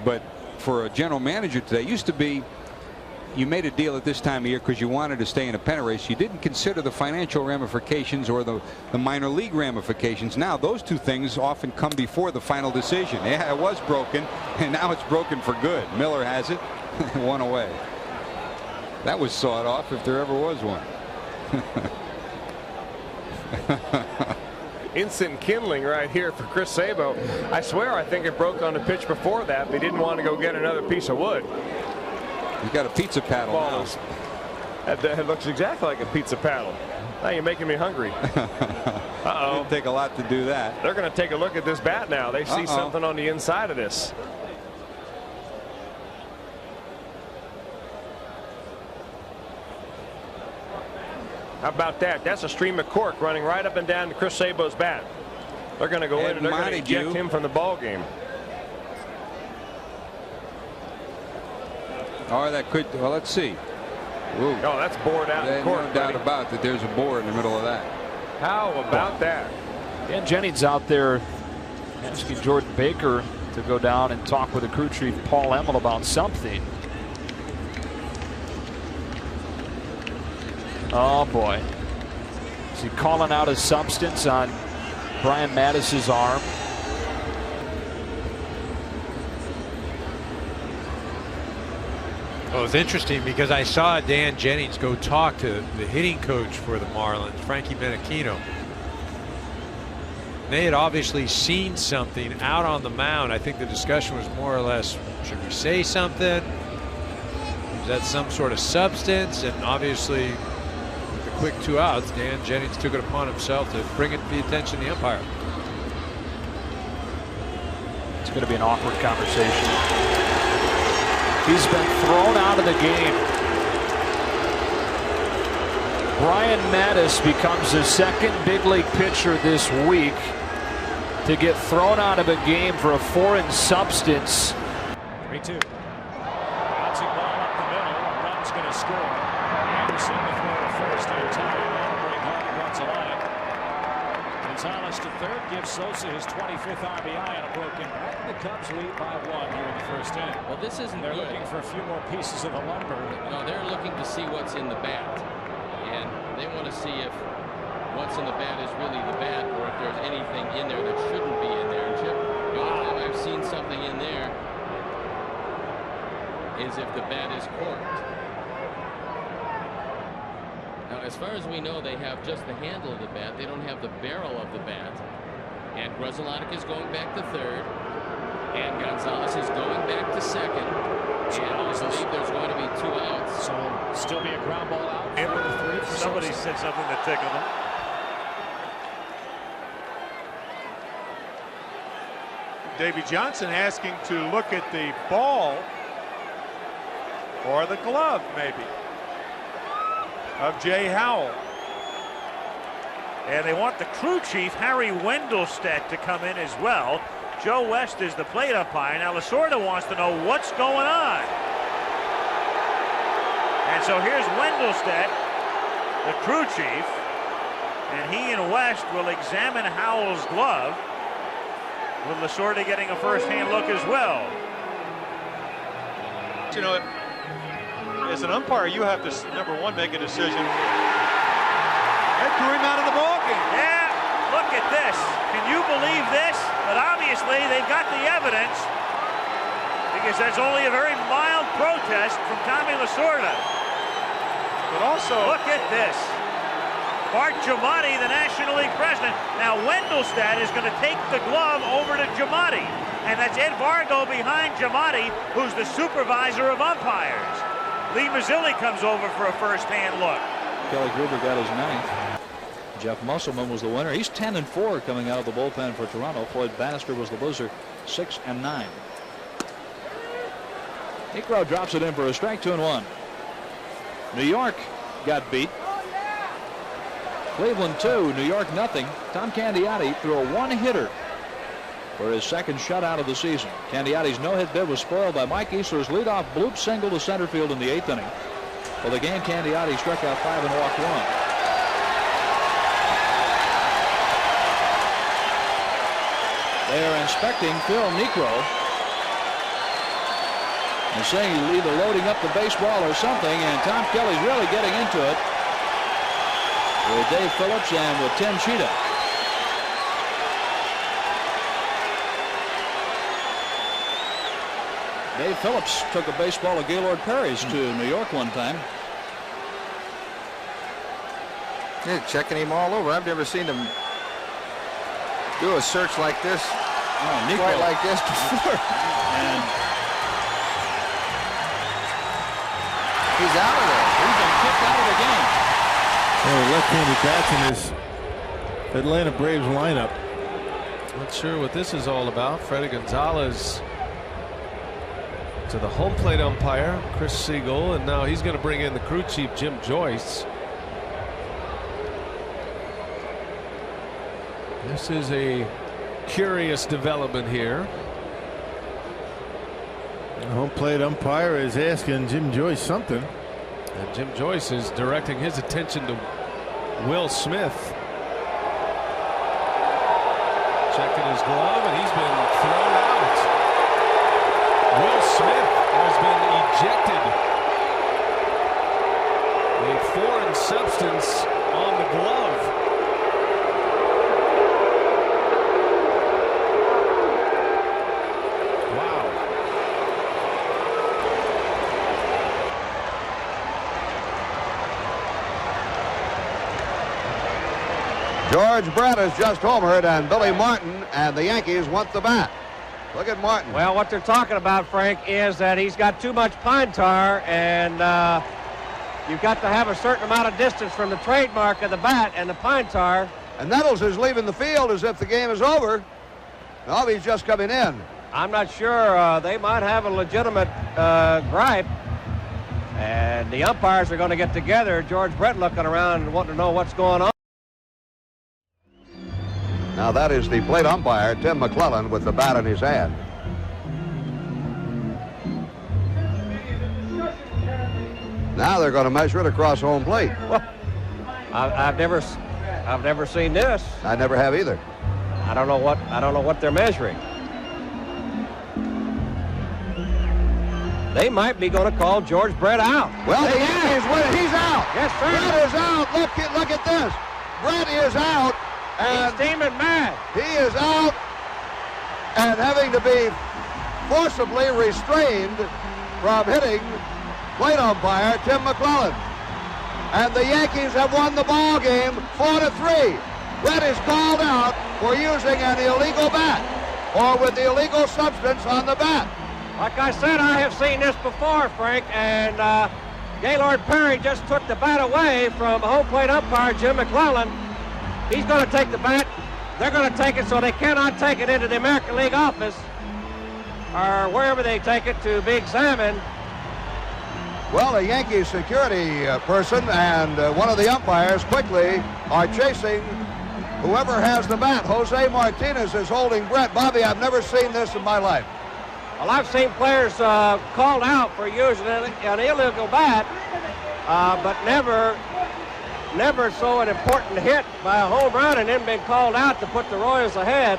But for a general manager today, it used to be you made a deal at this time of year because you wanted to stay in a pennant race. You didn't consider the financial ramifications or the minor league ramifications. Now those two things often come before the final decision. Yeah, it was broken, and now it's broken for good. Miller has it. One away. That was sawed off if there ever was one. Instant kindling right here for Chris Sabo. I swear I think it broke on the pitch before that, but he didn't want to go get another piece of wood. He's got a pizza paddle now. That looks exactly like a pizza paddle. Now you're making me hungry. Uh-oh. It'd take a lot to do that. They're going to take a look at this bat now. They see something on the inside of this. How about that? That's a stream of cork running right up and down to Chris Sabo's bat. They're going to go in and they're going to eject him from the ball game. Or that could, well, let's see. Ooh. Oh, that's bored out. There's no doubt about that. There's a board in the middle of that. How about that? Dan Jennings out there asking Jordan Baker to go down and talk with the crew chief Paul Emmel about something. Oh boy. Is he calling out his substance on Brian Mattis's arm? Well, it's interesting because I saw Dan Jennings go talk to the hitting coach for the Marlins, Frankie Menachino. They had obviously seen something out on the mound. I think the discussion was more or less, should we say something? Is that some sort of substance? And obviously, with the quick 2 outs, Dan Jennings took it upon himself to bring it to the attention of the umpire. It's going to be an awkward conversation. He's been thrown out of the game. Brian Mattis becomes the second big league pitcher this week to get thrown out of a game for a foreign substance. 3-2. Bouncing ball up the middle. A run's going to score. Anderson to throw to first and tie. Bring home runs alive. Gonzalez to third gives Sosa his 25th RBI on a broken bat. The Cubs lead by 1 here in the first inning. Well, this isn't They're good. looking for a few more pieces of the lumber. No, they're looking to see what's in the bat, and they want to see if what's in the bat is really the bat, or if there's anything in there that shouldn't be in there. And Chip, the only time I've seen something in there is if the bat is corked. Now, as far as we know, they have just the handle of the bat. They don't have the barrel of the bat. And Grzelcyk is going back to third. And Gonzalez is going back to second. And I believe there's going to be 2 outs. So still be a ground ball out. Somebody said something that tickled him. Davey Johnson asking to look at the ball or the glove, maybe, of Jay Howell. And they want the crew chief, Harry Wendelstedt, to come in as well. Joe West is the plate umpire. Now Lasorda wants to know what's going on. And so here's Wendelstedt, the crew chief, and he and West will examine Howell's glove, with Lasorda getting a first-hand look as well. You know, as an umpire, you have to, number one, make a decision. That threw him out of the ballgame. Yeah, look at this. Can you believe this? But obviously, they've got the evidence, because that's only a very mild protest from Tommy Lasorda. But also, look at this. Bart Giamatti, the National League president. Now Wendelstedt is going to take the glove over to Giamatti. And that's Ed Vargo behind Giamatti, who's the supervisor of umpires. Lee Mazzilli comes over for a first-hand look. Kelly Gruber got his 9th. Jeff Musselman was the winner. He's 10-4 coming out of the bullpen for Toronto. Floyd Bannister was the loser, 6-9. Negro drops it in for a strike, 2-1. New York got beat. Cleveland 2, New York nothing. Tom Candiotti threw a one-hitter for his second shutout of the season. Candiotti's no-hit bid was spoiled by Mike Easler's leadoff bloop single to center field in the 8th inning. For the game, Candiotti struck out 5 and walked 1. They are inspecting Phil Niekro. and saying he's either loading up the baseball or something, and Tom Kelly's really getting into it with Dave Phillips and with Tim Cheetah. Dave Phillips took a baseball of Gaylord Perry's to New York one time. Yeah, checking him all over. I've never seen him do a search like this, quite like this before. And he's out of there. He's been kicked out of the game. The left-handed bats in this Atlanta Braves lineup. Not sure what this is all about. Freddie Gonzalez to the home plate umpire, Chris Siegel, and now he's going to bring in the crew chief, Jim Joyce. This is a curious development here. The home plate umpire is asking Jim Joyce something. And Jim Joyce is directing his attention to Will Smith. Checking his glove, and he's been thrown out. Will Smith has been ejected. A foreign substance on the glove. George Brett has just homered, and Billy Martin and the Yankees want the bat. Look at Martin. Well, what they're talking about, Frank, is that he's got too much pine tar, and you've got to have a certain amount of distance from the trademark of the bat and the pine tar. And Nettles is leaving the field as if the game is over. No, he's just coming in. I'm not sure. They might have a legitimate gripe, and the umpires are going to get together. George Brett looking around and wanting to know what's going on. Now that is the plate umpire, Tim McClellan, with the bat in his hand. Now they're going to measure it across home plate. Well, I've never seen this. I never have either. I don't know what they're measuring. They might be going to call George Brett out. Well, the Yankees win. He's out. Yes, sir. Brett is out. Look at this. Brett is out. And he's steaming mad. He is out and having to be forcibly restrained from hitting plate umpire Tim McClellan. And the Yankees have won the ball game 4-3. Brett is called out for using an illegal bat or with the illegal substance on the bat. Like I said, I have seen this before, Frank, and Gaylord Perry just took the bat away from home plate umpire Jim McClellan. He's going to take the bat. They're going to take it so they cannot take it into the American League office or wherever they take it to be examined. Well, a Yankee security person and one of the umpires quickly are chasing whoever has the bat. Jose Martinez is holding Brett. Bobby, I've never seen this in my life. Well, I've seen players called out for using an illegal bat, but never so an important hit by a home run and then been called out to put the Royals ahead.